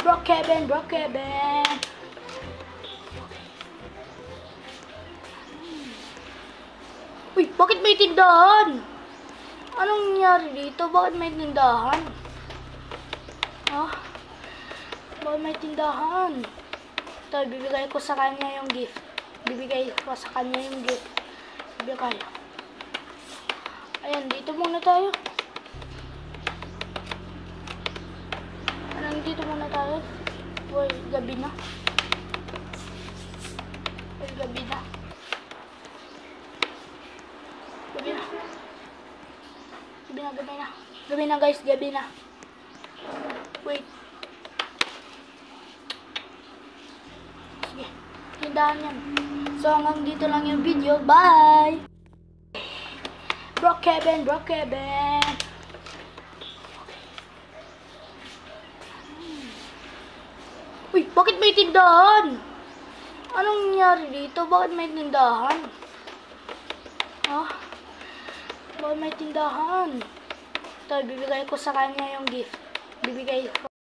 Bro Kevin, Bro Kevin. Uy, bakit may tindahan? Anong nangyari dito? Bakit may tindahan? Ah, bakit may tindahan? Ito, bibigay ko sa kanya yung gift. Bibigay ko sa kanya yung gift. Bibigay. Ayan, dito muna tayo. Dito muna tayo. Uy, gabi na. Uy, gabi na. Gabi na. Gabi na, gabi na. Gabi na guys, gabi na. Wait. Sige, tindahan yan. So hanggang dito lang yung video. Bye! Bro Kevin, Bro Kevin. Uy, bakit may tindahan? Anong nangyari dito? Bakit may tindahan? Ah, bakit may tindahan? Ito, bibigay ko sa kanya yung gift. Bibigay ko.